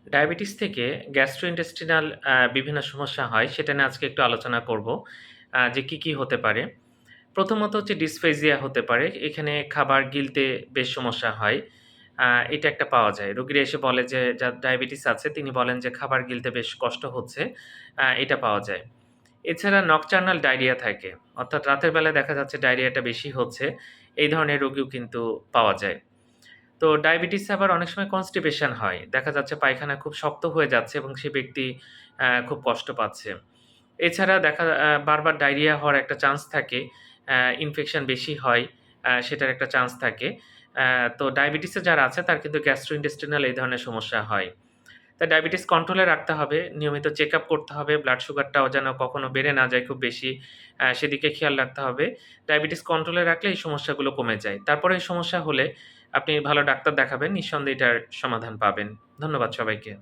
Diabetes থেকে gastrointestinal বিভিন্ন সমস্যা হয়, সেটা নিয়ে আজকে একটু আলোচনা করব। যে কি হতে পারে। প্রথমত হচ্ছে ডিসফেজিয়া হতে পারে। এখানে খাবার গিলতে বেশ সমস্যা হয়। আ এটা একটা পাওয়া যায়। রোগীরা এসে বলে যে যার ডায়াবেটিস আছে তিনি বলেন যে খাবার গিলতে বেশ কষ্ট হচ্ছে। এটা পাওয়া যায়। এছাড়া নকটার্নাল ডায়রিয়া থাকে। অর্থাৎ রাতের বেলায় দেখা যাচ্ছে ডায়রিয়াটা বেশি হচ্ছে। এই ধরনের রোগীও কিন্তু পাওয়া যায়। তো ডায়াবেটিসে আবার অনেক সময় কনস্টিপেশন হয়। দেখা যাচ্ছে পায়খানা খুব শক্ত হয়ে যাচ্ছে এবং সে ব্যক্তি খুব কষ্ট পাচ্ছে। এছাড়া বারবার ডায়রিয়া হওয়ার একটা চান্স থাকে। ইনফেকশন বেশি হয়, সেটার একটা চান্স থাকে। আ তো ডায়াবেটিসে যারা আছে তার কিন্তু গ্যাস্ট্রোইন্টেস্টিনাল এই ধরনের সমস্যা হয়। তাই ডায়াবেটিস কন্ট্রোলে রাখতে হবে, নিয়মিত চেকআপ করতে হবে, ব্লাড সুগারটাও যেন কখনো বেড়ে না যায় খুব বেশি, সেদিকে খেয়াল রাখতে হবে। ডায়াবেটিস কন্ট্রোলে রাখলে এই সমস্যাগুলো কমে যায়। তারপরে এই সমস্যা হলে আপনি ভালো ডাক্তার দেখাবেন, নিঃসন্দেহে এটার সমাধান পাবেন। ধন্যবাদ সবাইকে।